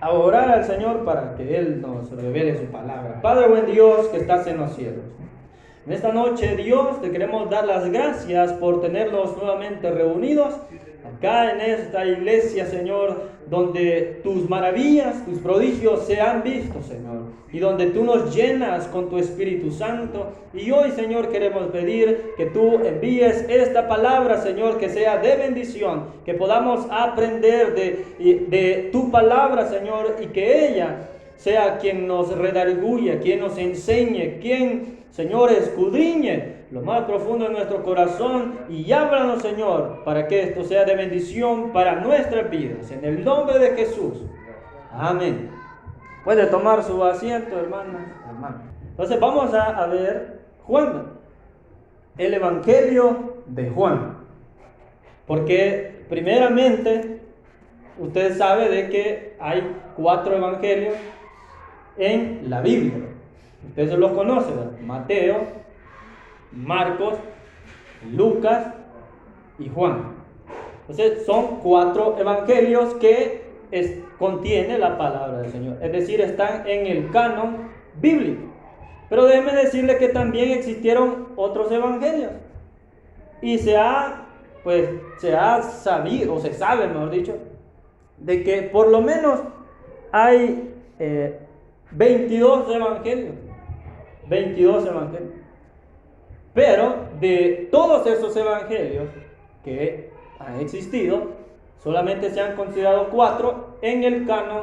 a orar al Señor para que Él nos revele su palabra. Padre buen Dios que estás en los cielos, en esta noche, Dios, te queremos dar las gracias por tenernos nuevamente reunidos acá en esta iglesia, Señor, donde tus maravillas, tus prodigios se han visto, Señor, y donde tú nos llenas con tu Espíritu Santo. Y hoy, Señor, queremos pedir que tú envíes esta palabra, Señor, que sea de bendición, que podamos aprender de tu palabra, Señor, y que ella sea quien nos redarguya, quien nos enseñe, quien, Señor, escudriñe lo más profundo de nuestro corazón y háblanos, Señor, para que esto sea de bendición para nuestras vidas. En el nombre de Jesús. Amén. Puede tomar su asiento, hermanas, hermanos. Entonces vamos a ver Juan, el Evangelio de Juan. Porque primeramente, usted sabe de que hay 4 evangelios en la Biblia. Ustedes los conocen, ¿verdad? Mateo, Marcos, Lucas y Juan. Entonces son 4 evangelios que contiene la palabra del Señor. Es decir, están en el canon bíblico. Pero déjeme decirle que también existieron otros evangelios. Y se ha sabido, o se sabe, mejor dicho, de que por lo menos hay 22 evangelios. 22 evangelios. Pero de todos esos evangelios que han existido, solamente se han considerado 4 en el canon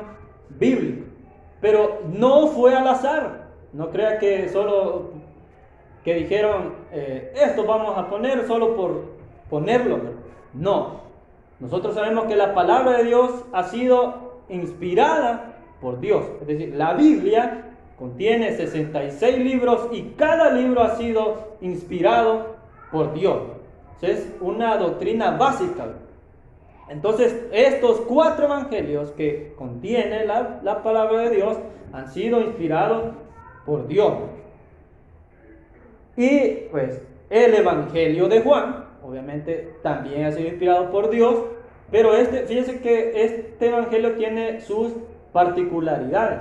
bíblico. Pero no fue al azar. No crea que solo que dijeron esto vamos a poner solo por ponerlo. No. Nosotros sabemos que la palabra de Dios ha sido inspirada por Dios. Es decir, la Biblia contiene 66 libros y cada libro ha sido inspirado por Dios. Es una doctrina básica. Entonces, estos 4 evangelios que contiene la palabra de Dios han sido inspirados por Dios. Y pues el Evangelio de Juan, obviamente, también ha sido inspirado por Dios, pero fíjense que este Evangelio tiene sus particularidades.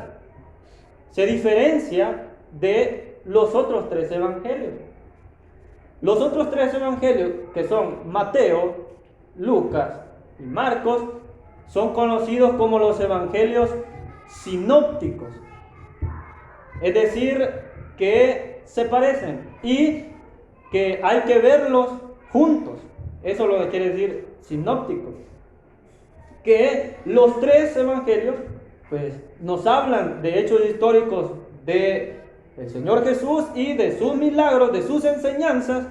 Se diferencia de los otros 3 evangelios. Los otros 3 evangelios, que son Mateo, Lucas y Marcos, son conocidos como los evangelios sinópticos. Es decir, que se parecen y que hay que verlos juntos. Eso es lo que quiere decir sinópticos. Que los 3 evangelios pues nos hablan de hechos históricos del Señor Jesús y de sus milagros, de sus enseñanzas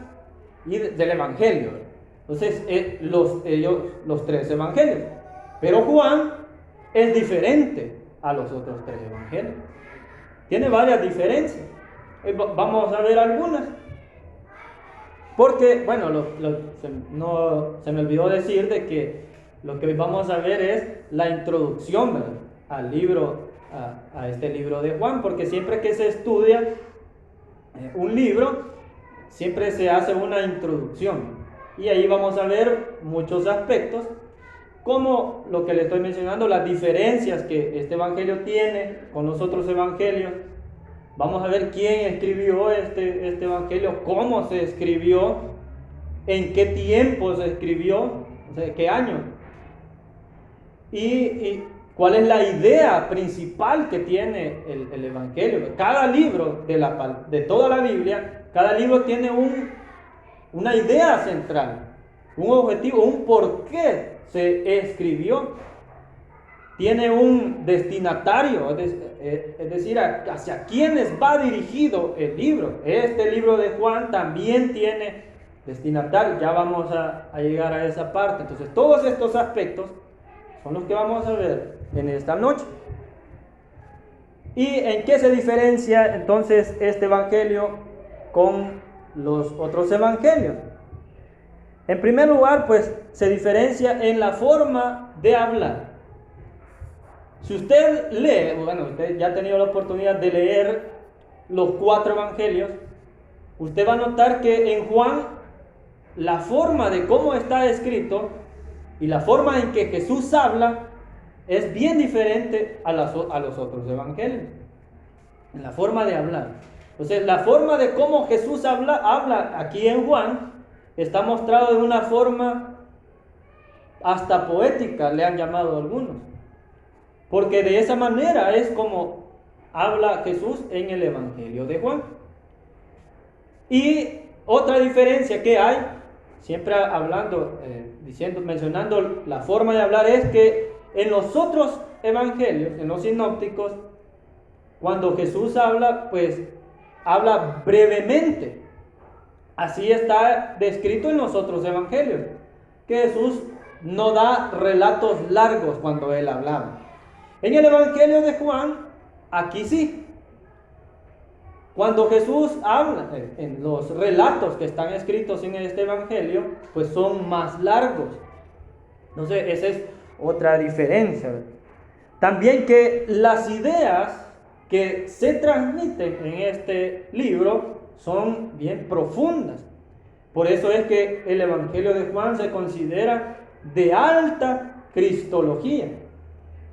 y del Evangelio. Entonces, los 3 evangelios. Pero Juan es diferente a los otros 3 evangelios. Tiene varias diferencias. Vamos a ver algunas. Porque, bueno, se me olvidó decir de que lo que hoy vamos a ver es la introducción, ¿verdad?, al libro, a este libro de Juan, porque siempre que se estudia un libro, siempre se hace una introducción, y ahí vamos a ver muchos aspectos, como lo que le estoy mencionando, las diferencias que este evangelio tiene con los otros evangelios. Vamos a ver quién escribió este evangelio, cómo se escribió, en qué tiempo se escribió, o sea, qué año, y cuál es la idea principal que tiene el Evangelio. Cada libro de toda la Biblia, cada libro tiene una idea central, un objetivo, un porqué se escribió. Tiene un destinatario, es decir, hacia quiénes va dirigido el libro. Este libro de Juan también tiene destinatario. Ya vamos a llegar a esa parte. Entonces, todos estos aspectos son los que vamos a ver en esta noche. ¿Y en qué se diferencia entonces este evangelio con los otros evangelios? En primer lugar, pues se diferencia en la forma de hablar. Si usted lee, bueno, usted ya ha tenido la oportunidad de leer los 4 evangelios, usted va a notar que en Juan la forma de cómo está escrito y la forma en que Jesús habla es bien diferente a los otros evangelios, en la forma de hablar. Entonces, la forma de cómo Jesús habla aquí en Juan está mostrado de una forma hasta poética, le han llamado algunos. Porque de esa manera es como habla Jesús en el Evangelio de Juan. Y otra diferencia que hay, siempre hablando, mencionando la forma de hablar, es que en los otros evangelios, en los sinópticos, cuando Jesús habla, pues habla brevemente. Así está descrito en los otros evangelios, que Jesús no da relatos largos cuando él hablaba. En el Evangelio de Juan, aquí sí. Cuando Jesús habla, en los relatos que están escritos en este Evangelio, pues son más largos. Entonces, esa es otra diferencia. También que las ideas que se transmiten en este libro son bien profundas. Por eso es que el Evangelio de Juan se considera de alta cristología.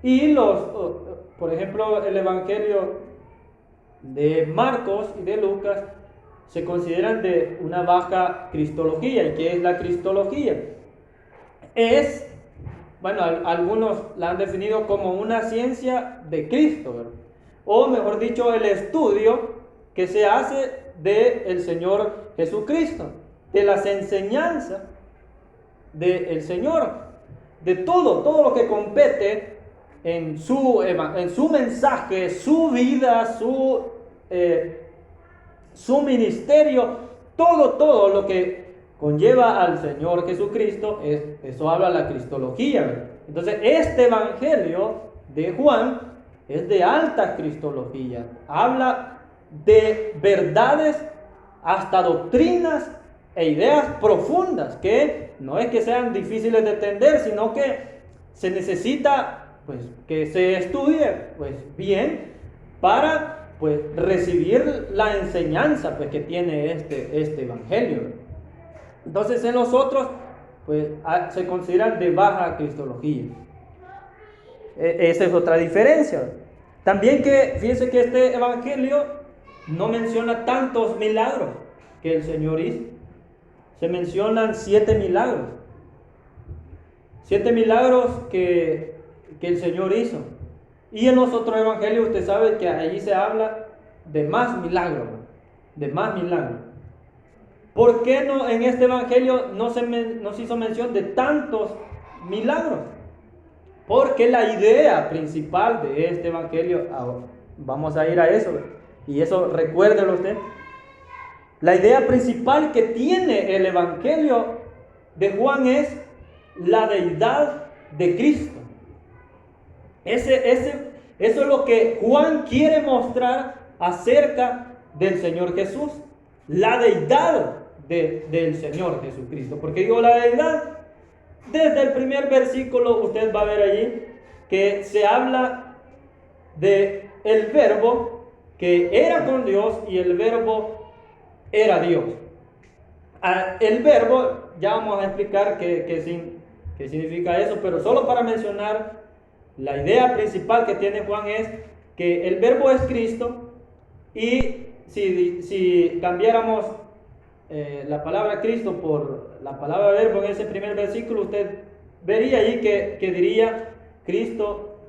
Y por ejemplo, el Evangelio de Marcos y de Lucas se consideran de una baja cristología. ¿Y qué es la cristología? Es, bueno, algunos la han definido como una ciencia de Cristo, ¿verdad? O mejor dicho, el estudio que se hace del Señor Jesucristo, de las enseñanzas del Señor, de todo lo que compete en su mensaje, su vida, su ministerio, todo lo que conlleva al Señor Jesucristo, eso habla la cristología, ¿verdad? Entonces, este Evangelio de Juan es de alta cristología, habla de verdades, hasta doctrinas e ideas profundas, que no es que sean difíciles de entender, sino que se necesita pues que se estudie pues bien para pues recibir la enseñanza pues que tiene este evangelio. Entonces, en los otros pues se consideran de baja cristología. Esa es otra diferencia. También que fíjense que este evangelio no menciona tantos milagros que el Señor hizo. Se mencionan 7 milagros. 7 milagros que el Señor hizo. Y en los otros evangelios usted sabe que allí se habla de más milagros. De más milagros. ¿Por qué no en este evangelio no se hizo mención de tantos milagros? Porque la idea principal de este evangelio, vamos a ir a eso, y eso recuérdelo usted. La idea principal que tiene el evangelio de Juan es la deidad de Cristo. Eso es lo que Juan quiere mostrar acerca del Señor Jesús, la deidad del Señor Jesucristo. Porque digo la deidad, desde el primer versículo usted va a ver allí que se habla de el verbo que era con Dios y el verbo era Dios. El verbo, ya vamos a explicar qué significa eso, pero solo para mencionar, la idea principal que tiene Juan es que el verbo es Cristo, y si cambiáramos la palabra Cristo por la palabra verbo en ese primer versículo, usted vería allí que diría Cristo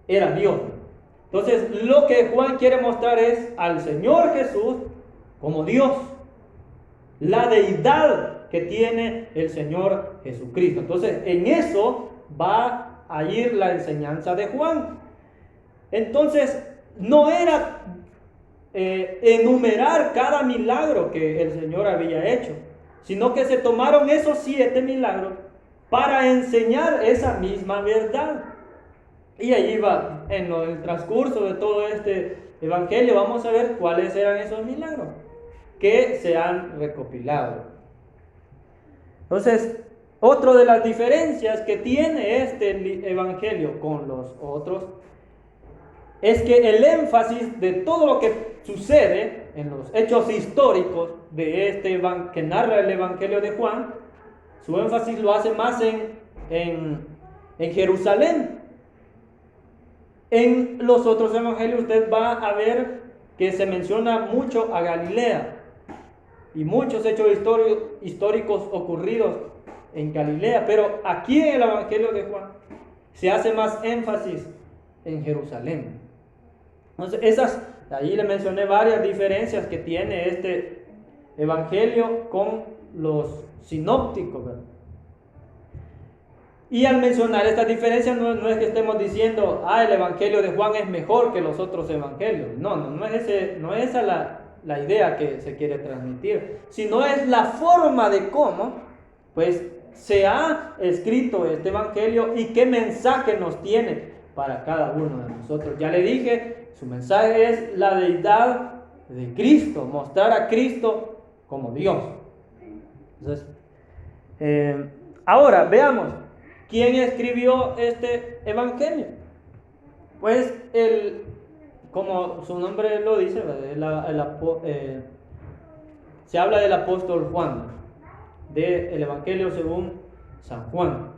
era Dios. Entonces, lo que Juan quiere mostrar es al Señor Jesús como Dios, la deidad que tiene el Señor Jesucristo. Entonces, en eso va a ir la enseñanza de Juan. Entonces, no era enumerar cada milagro que el Señor había hecho, sino que se tomaron esos 7 milagros para enseñar esa misma verdad. Y allí va, en el transcurso de todo este evangelio, vamos a ver cuáles eran esos milagros que se han recopilado. Entonces, otra de las diferencias que tiene este evangelio con los otros es que el énfasis de todo lo que sucede en los hechos históricos de que narra el evangelio de Juan, su énfasis lo hace más en Jerusalén. En los otros evangelios usted va a ver que se menciona mucho a Galilea y muchos hechos históricos ocurridos en Galilea, pero aquí en el evangelio de Juan se hace más énfasis en Jerusalén. Entonces, ahí le mencioné varias diferencias que tiene este evangelio con los sinópticos, ¿verdad? Y al mencionar estas diferencias no es que estemos diciendo, el evangelio de Juan es mejor que los otros evangelios. No es esa la idea que se quiere transmitir, sino es la forma de cómo pues se ha escrito este evangelio y qué mensaje nos tiene para cada uno de nosotros. Ya le dije, su mensaje es la deidad de Cristo, mostrar a Cristo como Dios. Entonces, ahora veamos, ¿quién escribió este evangelio? Pues como su nombre lo dice, se habla del apóstol Juan, del evangelio según San Juan.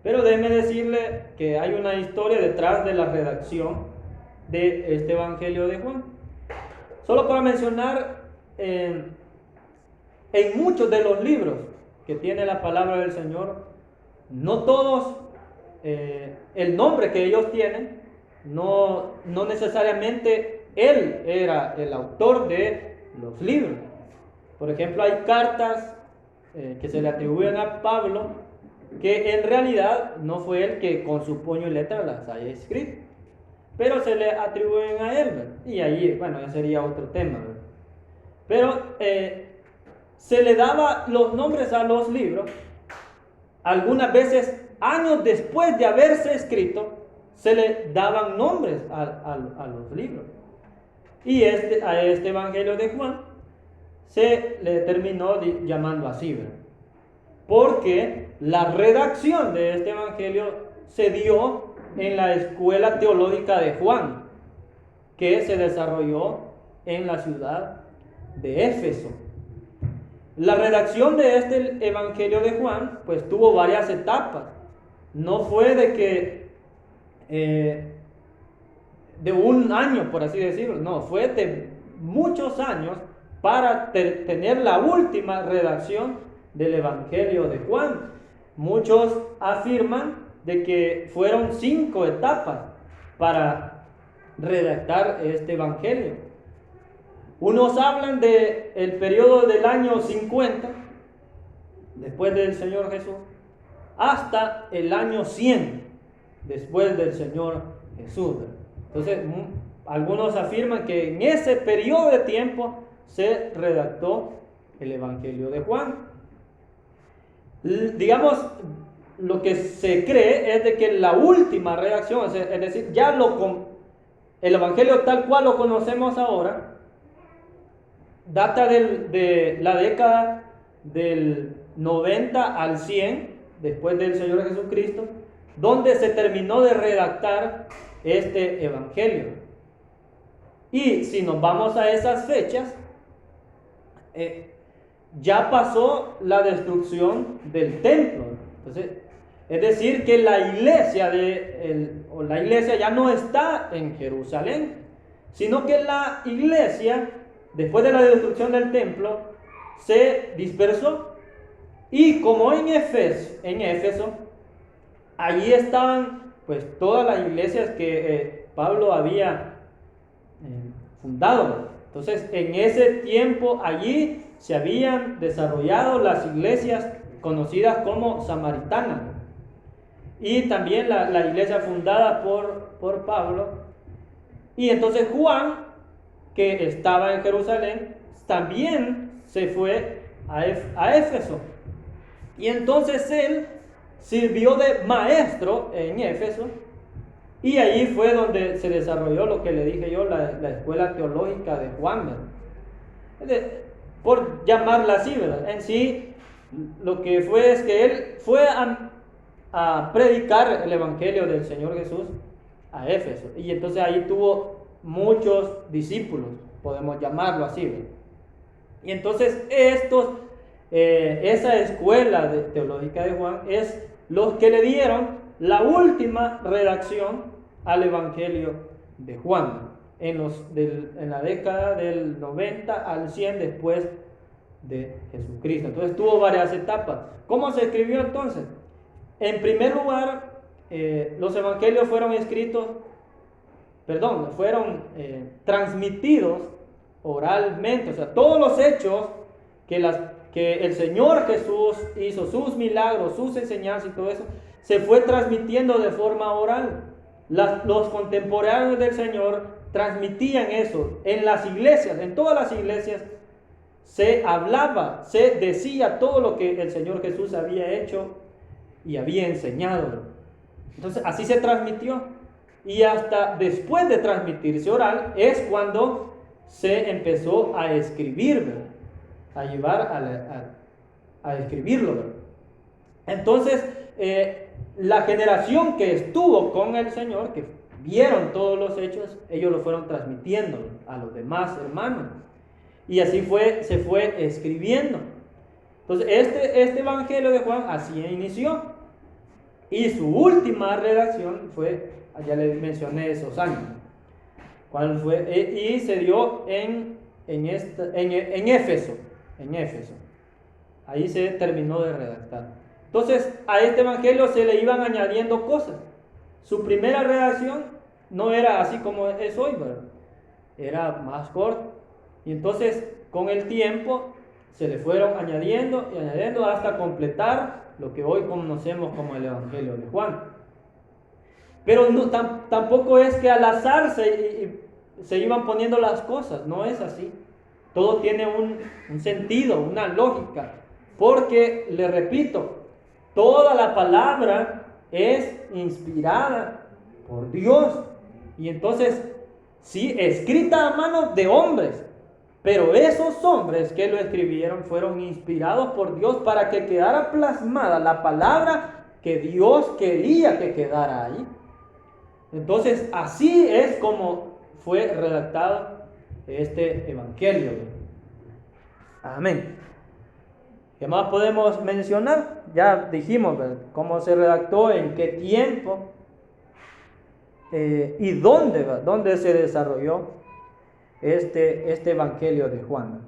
Pero déjeme decirle que hay una historia detrás de la redacción de este evangelio de Juan. Solo para mencionar, en muchos de los libros que tiene la palabra del Señor, no todos, el nombre que ellos tienen, no necesariamente él era el autor de los libros. Por ejemplo, hay cartas que se le atribuyen a Pablo, que en realidad no fue él que con su puño y letra las haya escrito, pero se le atribuyen a él, ¿verdad? Y ahí, bueno, ya sería otro tema, ¿verdad? Pero se le daba los nombres a los libros, algunas veces años después de haberse escrito, se le daban nombres a los libros. Y a este evangelio de Juan se le terminó llamando así, ¿verdad? Porque la redacción de este evangelio se dio en la escuela teológica de Juan, que se desarrolló en la ciudad de Éfeso. La redacción de este evangelio de Juan pues tuvo varias etapas. No fue de que de un año, por así decirlo, no, fue de muchos años para tener la última redacción del evangelio de Juan. Muchos afirman de que fueron 5 etapas para redactar este evangelio. Unos hablan del periodo del año 50 después del Señor Jesús hasta el año 100 después del Señor Jesús. Entonces, algunos afirman que en ese periodo de tiempo se redactó el evangelio de Juan. Digamos, lo que se cree es de que la última redacción, es decir, ya el evangelio tal cual lo conocemos ahora, data de la década del 90 al 100 después del Señor Jesucristo, donde se terminó de redactar este evangelio. Y si nos vamos a esas fechas, ya pasó la destrucción del templo. Entonces, es decir, que la iglesia ya no está en Jerusalén, sino que la iglesia, después de la destrucción del templo, se dispersó. Y como en Éfeso, allí estaban pues todas las iglesias que Pablo había fundado. Entonces, en ese tiempo allí se habían desarrollado las iglesias conocidas como samaritanas, y también la iglesia fundada por Pablo. Y entonces Juan, que estaba en Jerusalén, también se fue a Éfeso. Y entonces él sirvió de maestro en Éfeso, y allí fue donde se desarrolló lo que le dije yo, la escuela teológica de Juan, ¿verdad? Por llamarla así, ¿verdad? En sí, lo que fue es que él fue a predicar el evangelio del Señor Jesús a Éfeso, y entonces ahí tuvo muchos discípulos, podemos llamarlo así, ¿verdad? Y entonces esa escuela teológica de Juan es los que le dieron la última redacción al Evangelio de Juan, en la década del 90 al 100 después de Jesucristo. Entonces tuvo varias etapas. ¿Cómo se escribió entonces? En primer lugar, los evangelios fueron transmitidos oralmente. O sea, todos los hechos que el Señor Jesús hizo, sus milagros, sus enseñanzas y todo eso, se fue transmitiendo de forma oral. Los contemporáneos del Señor transmitían eso en las iglesias, en todas las iglesias se hablaba, se decía todo lo que el Señor Jesús había hecho y había enseñado. Entonces así se transmitió, y hasta después de transmitirse oral es cuando se empezó a escribir, ¿verdad? A llevar a escribirlo, ¿verdad? Entonces la generación que estuvo con el Señor, que vieron todos los hechos, ellos lo fueron transmitiendo a los demás hermanos, y así se fue escribiendo. Entonces este Evangelio de Juan así inició, y su última redacción fue, ya les mencioné esos años, cuál fue, y se dio en Éfeso, ahí se terminó de redactar. Entonces a este Evangelio se le iban añadiendo cosas. Su primera redacción no era así como es hoy, ¿verdad? Era más corto, y entonces con el tiempo se le fueron añadiendo y añadiendo hasta completar lo que hoy conocemos como el Evangelio de Juan. Pero tampoco es que al azar se iban poniendo las cosas, no es así. Todo tiene un sentido, una lógica, porque, le repito, toda la palabra es inspirada por Dios, y entonces sí, escrita a manos de hombres, pero esos hombres que lo escribieron fueron inspirados por Dios para que quedara plasmada la palabra que Dios quería que quedara ahí. Entonces así es como fue redactado este Evangelio. Amén. ¿Qué más podemos mencionar? Ya dijimos, ¿verdad?, cómo se redactó, en qué tiempo y dónde se desarrolló este Evangelio de Juan.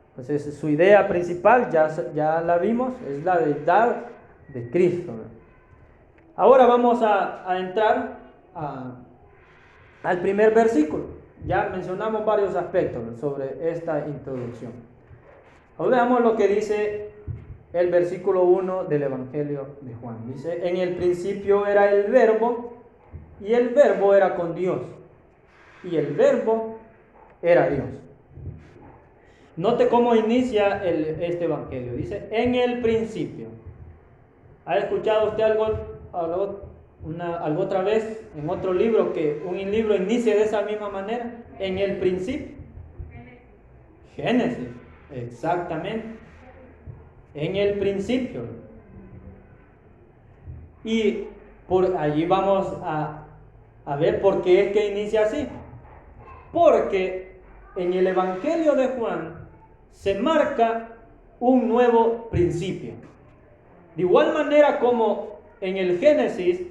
Entonces su idea principal ya la vimos, es la deidad de Cristo. Ahora vamos a entrar al primer versículo. Ya mencionamos varios aspectos sobre esta introducción. Ahora veamos lo que dice el versículo 1 del Evangelio de Juan. Dice: en el principio era el Verbo, y el Verbo era con Dios, y el Verbo era Dios. Note cómo inicia este Evangelio. Dice: en el principio. ¿Ha escuchado usted algo otra vez en otro libro que un libro inicie de esa misma manera? En el principio. Génesis, exactamente. En el principio. Y por allí vamos a ver por qué es que inicia así. Porque en el Evangelio de Juan se marca un nuevo principio. De igual manera como en el Génesis,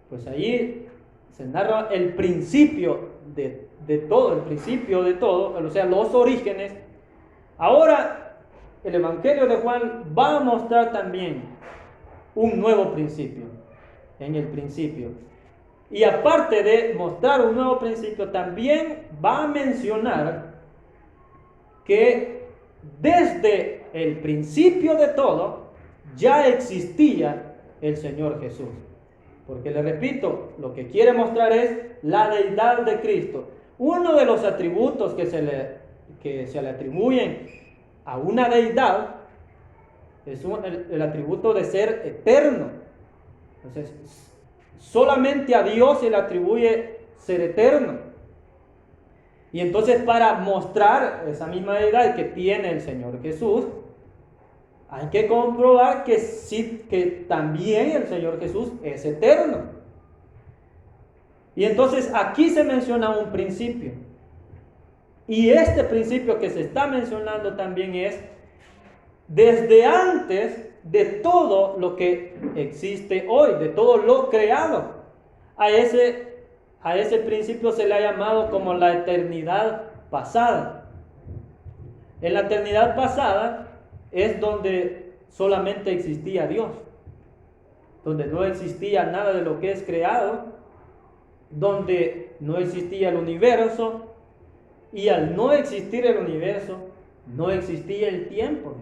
pues allí se narra el principio de todo, el principio de todo, o sea, los orígenes. Ahora el Evangelio de Juan va a mostrar también un nuevo principio, en el principio. Y aparte de mostrar un nuevo principio, también va a mencionar que desde el principio de todo ya existía el Señor Jesús. Porque le repito, lo que quiere mostrar es la deidad de Cristo. Uno de los atributos que se le atribuyen a una deidad es el atributo de ser eterno. Entonces, solamente a Dios se le atribuye ser eterno. Y entonces, para mostrar esa misma deidad que tiene el Señor Jesús, hay que comprobar que sí, que también el Señor Jesús es eterno. Y entonces aquí se menciona un principio. Y este principio que se está mencionando también es desde antes de todo lo que existe hoy, de todo lo creado. A a ese principio se le ha llamado como la eternidad pasada. En la eternidad pasada es donde solamente existía Dios, donde no existía nada de lo que es creado, donde no existía el universo, y al no existir el universo, no existía el tiempo.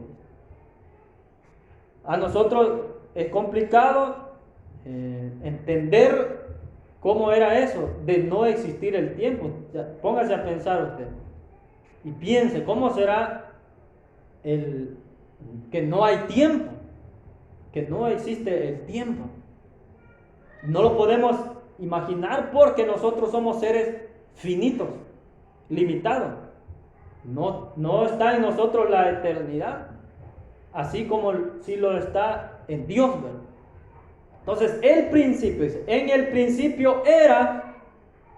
A nosotros es complicado entender cómo era eso de no existir el tiempo. Póngase a pensar usted y piense, ¿cómo será el que no hay tiempo? Que no existe el tiempo. No lo podemos imaginar porque nosotros somos seres finitos, limitados. No está en nosotros la eternidad, así como sí lo está en Dios, ¿verdad? Entonces, el principio, en el principio era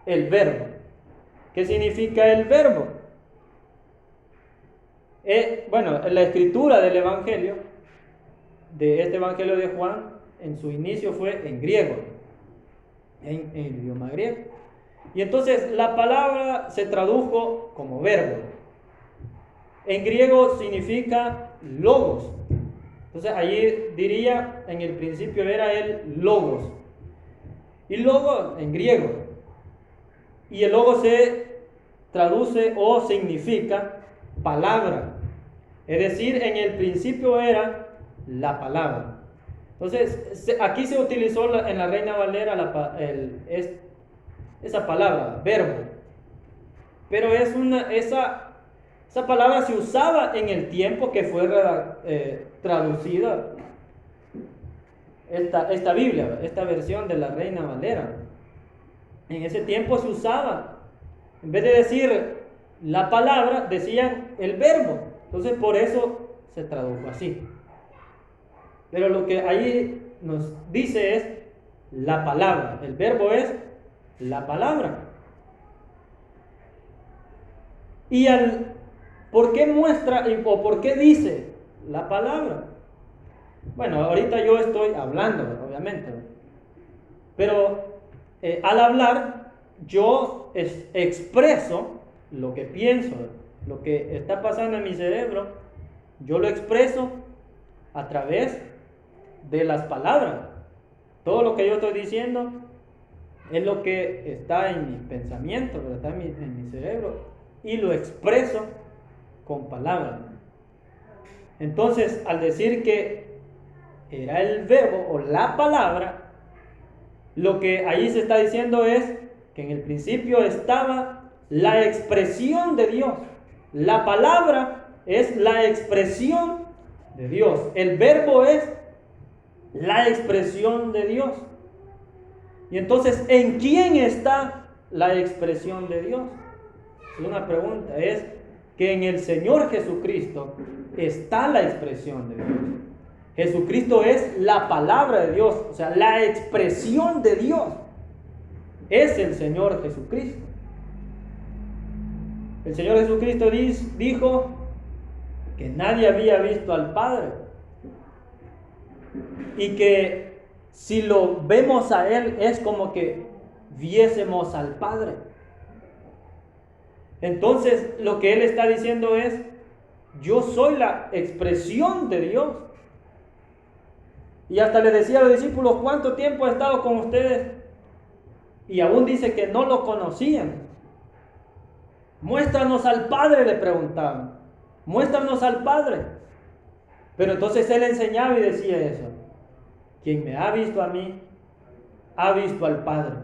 el verbo. ¿Qué significa el verbo? Bueno, en la escritura del Evangelio, de este Evangelio de Juan, en su inicio fue en griego, en el idioma griego. Y entonces la palabra se tradujo como verbo. En griego significa logos. Entonces allí diría, en el principio era el logos. Y logo en griego. Y el logo se traduce o significa palabra. Es decir, en el principio era la palabra. Entonces, aquí se utilizó en la Reina Valera esa palabra, verbo. Pero esa palabra se usaba en el tiempo que fue traducida esta Biblia, esta versión de la Reina Valera. En ese tiempo se usaba, en vez de decir la palabra, decían el verbo. Entonces por eso se tradujo así. Pero lo que ahí nos dice es la palabra. El verbo es la palabra. Y ¿por qué muestra o por qué dice la palabra? Bueno, ahorita yo estoy hablando, obviamente. Pero al hablar, yo expreso lo que pienso, lo que está pasando en mi cerebro. Yo lo expreso a través de las palabras. Todo lo que yo estoy diciendo es lo que está en mi pensamiento, está en mi cerebro, y lo expreso con palabras. Entonces, al decir que era el verbo o la palabra, lo que ahí se está diciendo es que en el principio estaba la expresión de Dios. La palabra es la expresión de Dios. El verbo es la expresión de Dios. Y entonces, ¿en quién está la expresión de Dios? Es una pregunta. Es que en el Señor Jesucristo está la expresión de Dios. Jesucristo es la palabra de Dios, o sea, la expresión de Dios es el Señor Jesucristo. El Señor Jesucristo dijo que nadie había visto al Padre y que si lo vemos a Él es como que viésemos al Padre. Entonces lo que Él está diciendo es: yo soy la expresión de Dios. Y hasta le decía a los discípulos: ¿cuánto tiempo he estado con ustedes? Y aún dice que no lo conocían. Muéstranos al Padre, le preguntaban. Muéstranos al Padre. Pero entonces Él enseñaba y decía eso: quien me ha visto a mí, ha visto al Padre.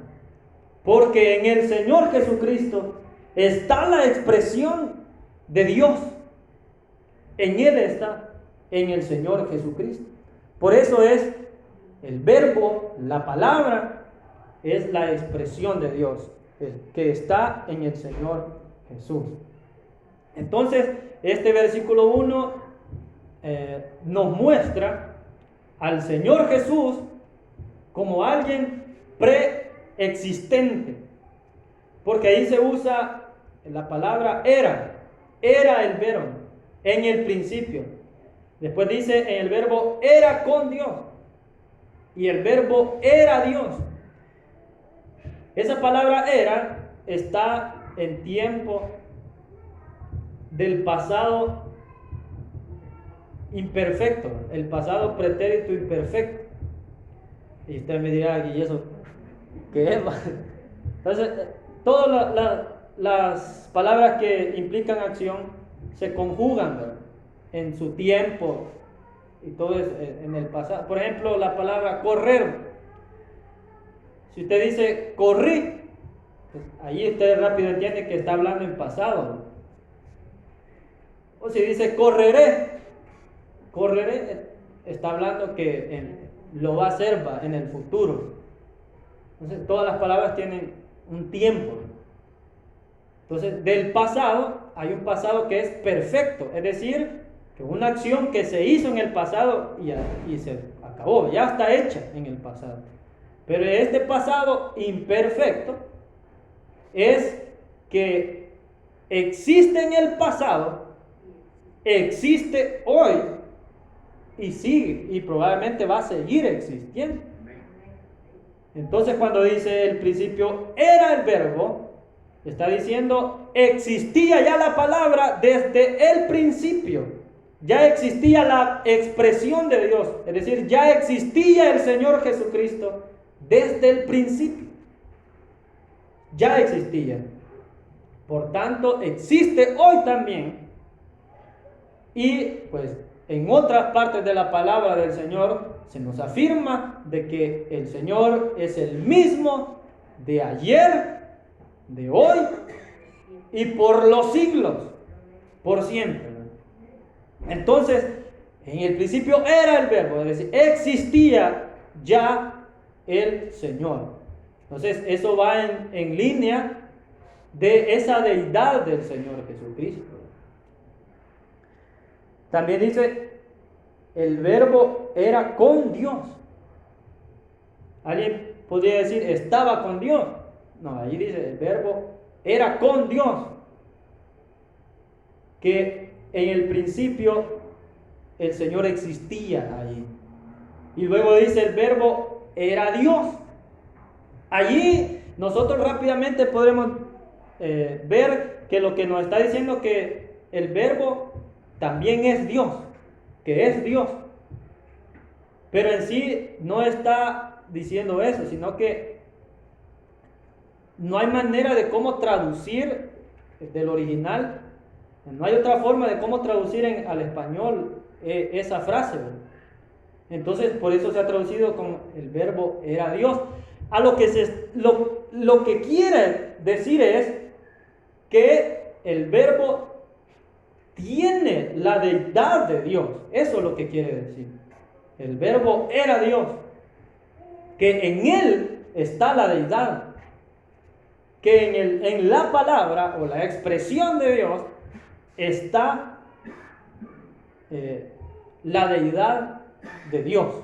Porque en el Señor Jesucristo está la expresión de Dios. En Él está, en el Señor Jesucristo. Por eso es el verbo, la palabra, es la expresión de Dios que está en el Señor Jesús. Entonces, este versículo 1 nos muestra al Señor Jesús como alguien preexistente, porque ahí se usa la palabra era el verbo, en el principio. Después dice en el verbo era con Dios, y el verbo era Dios. Esa palabra era está en tiempo del pasado imperfecto, el pasado pretérito imperfecto. Y usted me dirá, ¿y eso qué es? Entonces, todas las palabras que implican acción se conjugan, ¿verdad?, en su tiempo y todo es en el pasado. Por ejemplo, la palabra correr. Si usted dice corrí, pues ahí usted rápido entiende que está hablando en pasado, ¿no? O si dice correré, está hablando que lo va a hacer en el futuro. Entonces, todas las palabras tienen un tiempo. Entonces, del pasado hay un pasado que es perfecto, es decir, que una acción que se hizo en el pasado y se acabó, ya está hecha en el pasado. Pero este pasado imperfecto es que existe en el pasado, existe hoy y sigue y probablemente va a seguir existiendo. Entonces, cuando dice el principio era el verbo, está diciendo existía ya la palabra desde el principio. Ya existía la expresión de Dios, es decir, ya existía el Señor Jesucristo desde el principio. Ya existía. Por tanto, existe hoy también. Y pues en otras partes de la palabra del Señor se nos afirma de que el Señor es el mismo de ayer, de hoy y por los siglos, por siempre. Entonces, en el principio era el verbo, es decir, existía ya el Señor. Entonces, eso va en línea de esa deidad del Señor Jesucristo. También dice, el verbo era con Dios. Alguien podría decir, estaba con Dios. No, ahí dice, el verbo era con Dios. Que en el principio el Señor existía allí. Y luego dice, el verbo era Dios. Allí nosotros rápidamente podremos ver que lo que nos está diciendo que el verbo también es Dios, que es Dios. Pero en sí no está diciendo eso, sino que no hay manera de cómo traducir del original, no hay otra forma de cómo traducir al español esa frase, ¿verdad? Entonces por eso se ha traducido como el verbo era Dios. A lo que quiere decir es que el verbo tiene la deidad de Dios. Eso es lo que quiere decir. El verbo era Dios, que en él está la deidad, que en la palabra o la expresión de Dios está la deidad de Dios.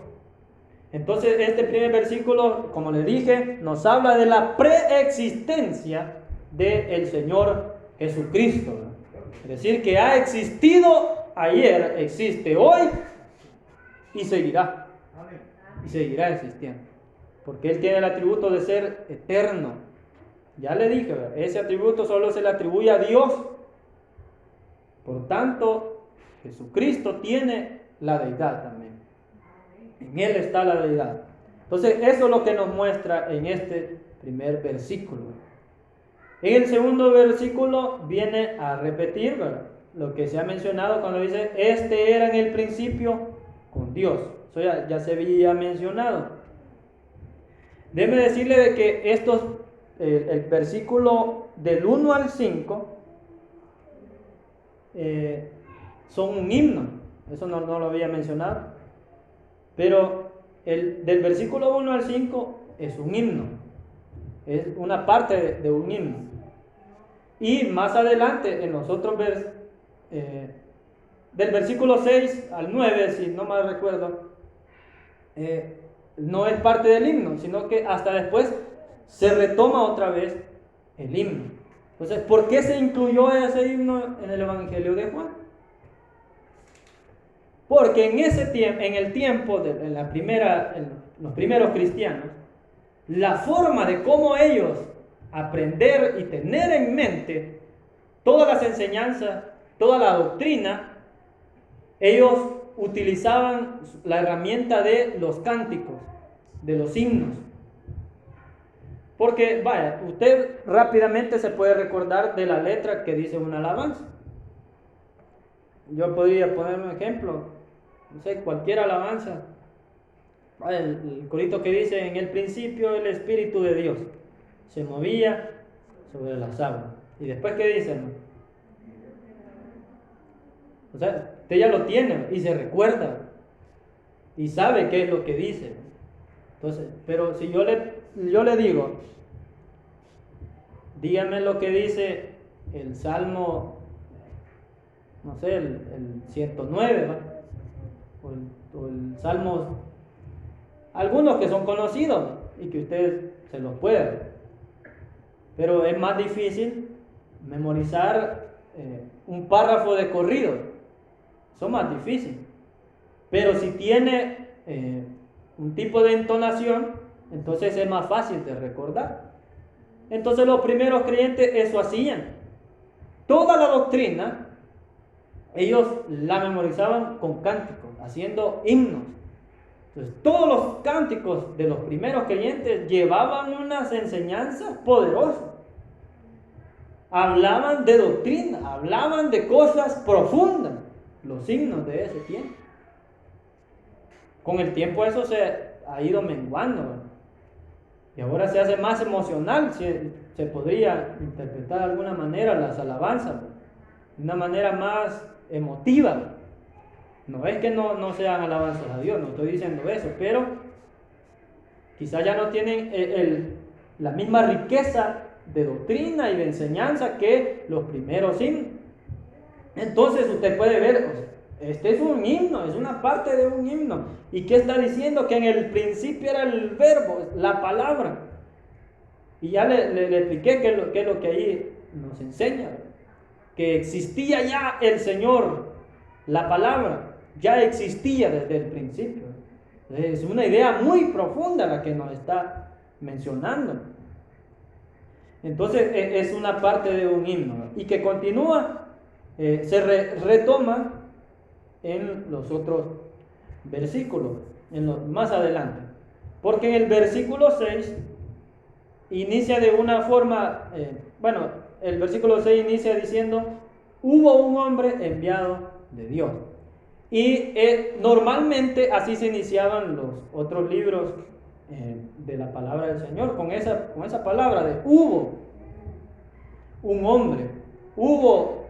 Entonces este primer versículo, como le dije, nos habla de la preexistencia del Señor Jesucristo, ¿no? Es decir, que ha existido ayer, existe hoy y seguirá. Y seguirá existiendo. Porque Él tiene el atributo de ser eterno. Ya le dije, ¿verdad? Ese atributo solo se le atribuye a Dios. Por tanto, Jesucristo tiene la deidad también. En Él está la deidad. Entonces, eso es lo que nos muestra en este primer versículo. En el segundo versículo viene a repetir, ¿verdad?, lo que se ha mencionado cuando dice, este era en el principio con Dios. Eso ya se había mencionado. Déjeme decirle de que el versículo del 1 al 5 son un himno. Eso no lo había mencionado. Pero del versículo 1 al 5 es un himno. Es una parte de un himno. Y más adelante, en los otros del versículo 6 al 9, si no mal recuerdo, no es parte del himno, sino que hasta después se retoma otra vez el himno. Entonces, ¿por qué se incluyó ese himno en el Evangelio de Juan? Porque en ese tiempo, en los primeros cristianos, la forma de cómo ellos aprender y tener en mente todas las enseñanzas, toda la doctrina, ellos utilizaban la herramienta de los cánticos, de los himnos. Porque, vaya, usted rápidamente se puede recordar de la letra que dice una alabanza. Yo podría poner un ejemplo, no sé, cualquier alabanza. El corito que dice: en el principio el Espíritu de Dios se movía sobre las aguas. Y después, ¿qué dice? O sea, usted ya lo tiene y se recuerda y sabe qué es lo que dice. Entonces, pero si yo le digo, dígame lo que dice el Salmo, no sé, el 109, ¿va? O el Salmo, algunos que son conocidos y que usted se los puede. Pero es más difícil memorizar un párrafo de corrido. Son más difíciles. Pero si tiene un tipo de entonación, entonces es más fácil de recordar. Entonces los primeros creyentes eso hacían. Toda la doctrina ellos la memorizaban con cánticos, haciendo himnos. Entonces todos los cánticos de los primeros creyentes llevaban unas enseñanzas poderosas. Hablaban de doctrina, hablaban de cosas profundas, los himnos de ese tiempo. Con el tiempo eso se ha ido menguando, ¿verdad? Y ahora se hace más emocional, se podría interpretar de alguna manera las alabanzas, de una manera más emotiva. No es que no sean alabanzas a Dios, no estoy diciendo eso, pero quizás ya no tienen la misma riqueza de doctrina y de enseñanza que los primeros himnos. Entonces usted puede ver, este es un himno, es una parte de un himno. ¿Y qué está diciendo? Que en el principio era el verbo, la palabra. Y ya le expliqué qué es lo que ahí nos enseña. Que existía ya el Señor, la palabra, ya existía desde el principio. Es una idea muy profunda la que nos está mencionando. Entonces es una parte de un himno. Y que continúa, se retoma en los otros versículos, más adelante. Porque en el versículo 6 inicia de una forma, el versículo 6 inicia diciendo: hubo un hombre enviado de Dios. Y normalmente así se iniciaban los otros libros de la palabra del Señor, con esa palabra de hubo un hombre, hubo,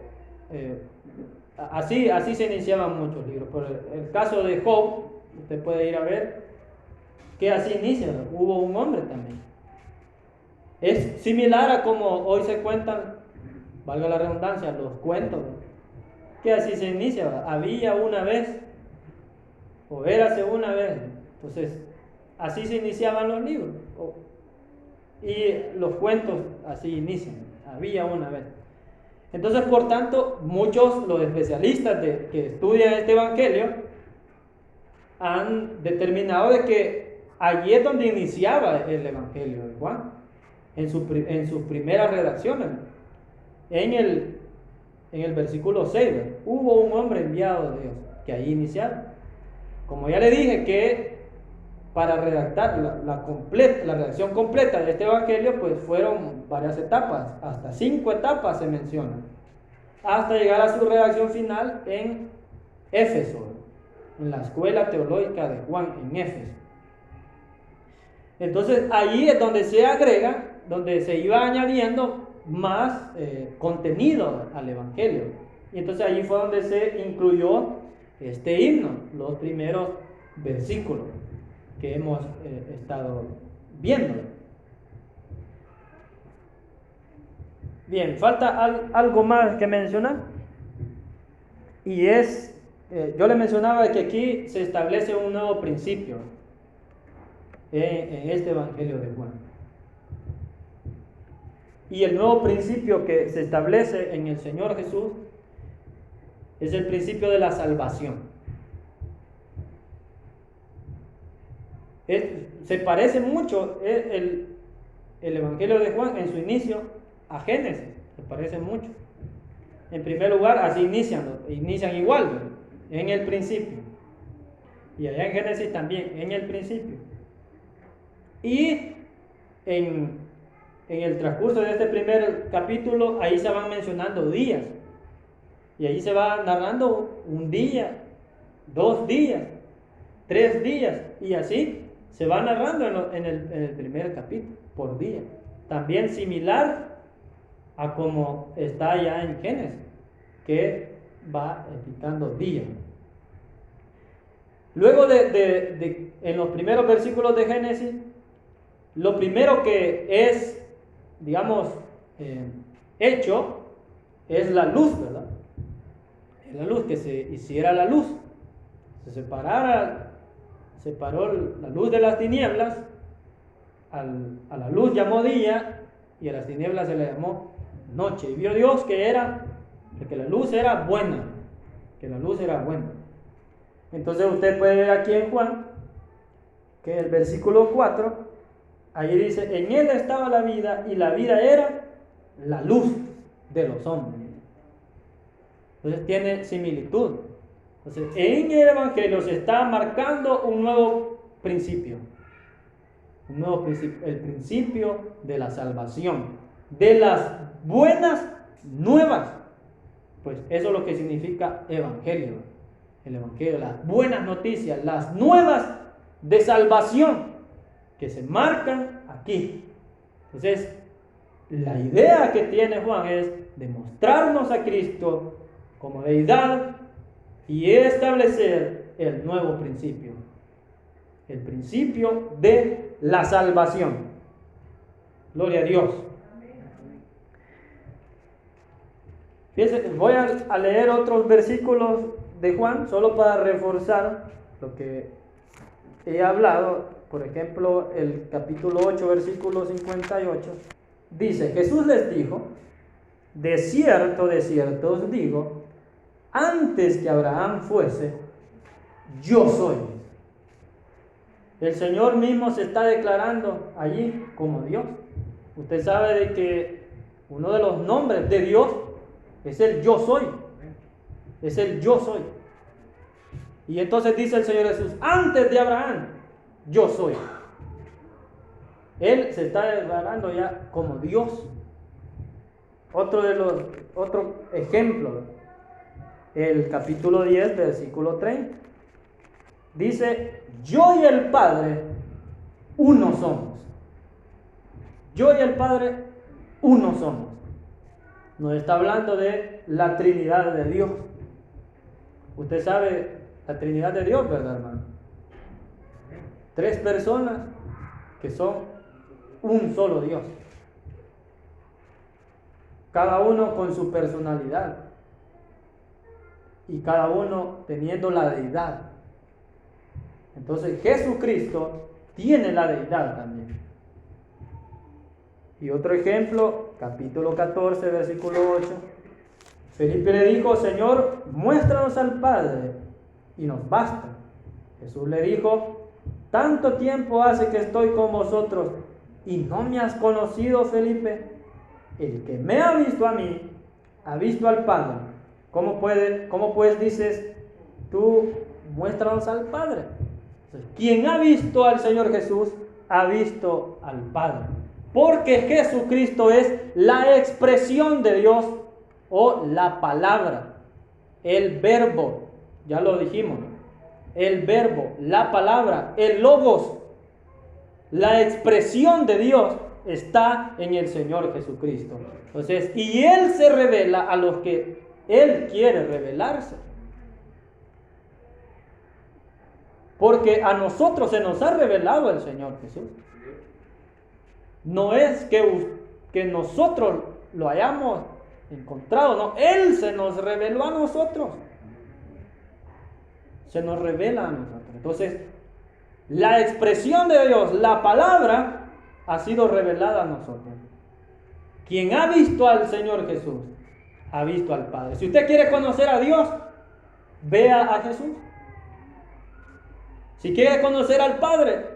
así se iniciaban muchos libros. Por el caso de Job, usted puede ir a ver que así inicia, hubo un hombre también. Es similar a como hoy se cuentan, valga la redundancia, los cuentos, que así se inicia: había una vez, o érase una vez. Entonces, así se iniciaban los libros, y los cuentos así inician: había una vez. Entonces, por tanto, los especialistas que estudian este evangelio han determinado de que allí es donde iniciaba el evangelio de Juan, en sus primeras redacciones. En el versículo 6, hubo un hombre enviado de Dios, que ahí iniciaba. Como ya le dije, que para redactar la redacción completa de este evangelio, pues fueron varias etapas, hasta 5 etapas se mencionan, hasta llegar a su redacción final en Éfeso, en la escuela teológica de Juan en Éfeso. Entonces ahí es donde se agrega, donde se iba añadiendo más contenido al evangelio. Y entonces allí fue donde se incluyó este himno, los primeros versículos que hemos estado viendo. Bien, falta algo más que mencionar, y es, yo le mencionaba que aquí se establece un nuevo principio en este evangelio de Juan. Y el nuevo principio que se establece en el Señor Jesús es el principio de la salvación. se parece mucho el Evangelio de Juan en su inicio a Génesis, se parece mucho. En primer lugar, así inician igual, ¿verdad? En el principio. Y allá en Génesis también, en el principio. Y en el transcurso de este primer capítulo, ahí se van mencionando días. Y ahí se va narrando un día, 2 días, 3 días. Y así se va narrando en el primer capítulo, por día. También similar a como está ya en Génesis, que va explicando días. Luego en los primeros versículos de Génesis, lo primero que es, digamos, hecho, es la luz, ¿verdad? Es la luz, que se hiciera la luz. Separó la luz de las tinieblas, a la luz llamó día, y a las tinieblas se le llamó noche. Y vio Dios que la luz era buena, que la luz era buena. Entonces usted puede ver aquí en Juan, que el versículo 4, ahí dice, en él estaba la vida, y la vida era la luz de los hombres. Entonces tiene similitud. Entonces en el Evangelio se está marcando un nuevo principio. Un nuevo principio, el principio de la salvación, de las buenas nuevas. Pues eso es lo que significa Evangelio. El Evangelio, las buenas noticias, las nuevas de salvación que se marcan aquí. Entonces, la idea que tiene Juan es demostrarnos a Cristo como deidad y establecer el nuevo principio. El principio de la salvación. Gloria a Dios. Fíjense, voy a leer otros versículos de Juan solo para reforzar lo que he hablado. Por ejemplo, el capítulo 8, versículo 58. Dice, Jesús les dijo, de cierto os digo, antes que Abraham fuese, yo soy. El Señor mismo se está declarando allí como Dios. Usted sabe de que uno de los nombres de Dios es el yo soy. Es el yo soy. Y entonces dice el Señor Jesús, antes de Abraham, yo soy. Él se está declarando ya como Dios. Otro ejemplo, el capítulo 10, versículo 30. Dice, yo y el Padre, uno somos. Yo y el Padre, uno somos. Nos está hablando de la Trinidad de Dios. Usted sabe la Trinidad de Dios, ¿verdad, hermano? 3 personas que son un solo Dios. Cada uno con su personalidad. Y cada uno teniendo la deidad. Entonces Jesucristo tiene la deidad también. Y otro ejemplo, capítulo 14, versículo 8. Felipe le dijo, Señor, muéstranos al Padre y nos basta. Jesús le dijo, tanto tiempo hace que estoy con vosotros y no me has conocido, Felipe. El que me ha visto a mí, ha visto al Padre. ¿Cómo pues dices tú, muéstranos al Padre? Quien ha visto al Señor Jesús, ha visto al Padre. Porque Jesucristo es la expresión de Dios o la palabra, el verbo, ya lo dijimos, el verbo, la palabra, el logos, la expresión de Dios está en el Señor Jesucristo. Entonces, y Él se revela a los que Él quiere revelarse. Porque a nosotros se nos ha revelado el Señor Jesús. No es que nosotros lo hayamos encontrado, no, Él se nos reveló a nosotros. Se nos revela a nosotros. Entonces, la expresión de Dios, la palabra, ha sido revelada a nosotros. Quien ha visto al Señor Jesús, ha visto al Padre. Si usted quiere conocer a Dios, vea a Jesús. Si quiere conocer al Padre,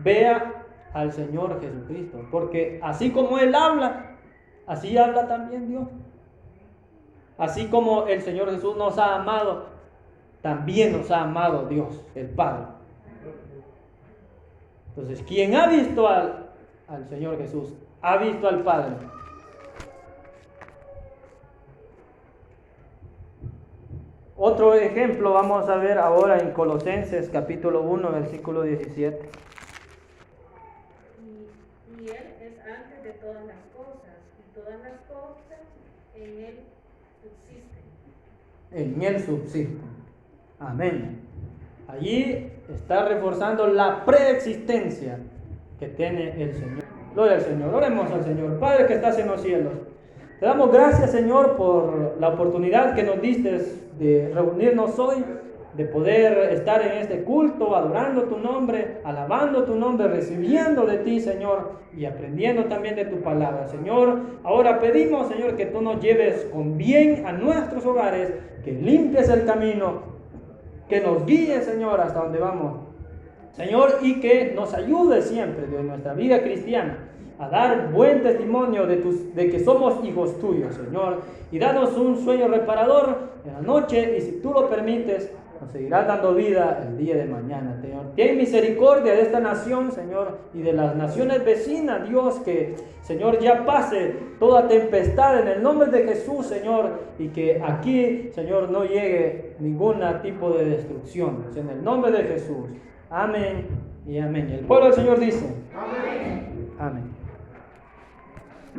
vea al Señor Jesucristo, porque así como Él habla, así habla también Dios. Así como el Señor Jesús nos ha amado, también nos ha amado Dios, el Padre. Entonces, quien ha visto al Señor Jesús, ha visto al Padre. Otro ejemplo vamos a ver ahora en Colosenses capítulo 1, versículo 17. Y Él es antes de todas las cosas, y todas las cosas en Él subsisten. En Él subsisten. Amén. Allí está reforzando la preexistencia que tiene el Señor. Gloria al Señor. Oremos al Señor. Padre que estás en los cielos, te damos gracias, Señor, por la oportunidad que nos diste de reunirnos hoy, de poder estar en este culto, adorando tu nombre, alabando tu nombre, recibiendo de ti, Señor, y aprendiendo también de tu palabra. Señor, ahora pedimos, Señor, que tú nos lleves con bien a nuestros hogares, que limpies el camino, que nos guíes, Señor, hasta donde vamos, Señor, y que nos ayude siempre de nuestra vida cristiana a dar buen testimonio de que somos hijos tuyos, Señor, y danos un sueño reparador en la noche, y si tú lo permites, nos seguirás dando vida el día de mañana, Señor. Ten misericordia de esta nación, Señor, y de las naciones vecinas, Dios, que, Señor, ya pase toda tempestad en el nombre de Jesús, Señor, y que aquí, Señor, no llegue ningún tipo de destrucción, en el nombre de Jesús. Amén y amén. Y el pueblo del Señor dice: amén. Amén.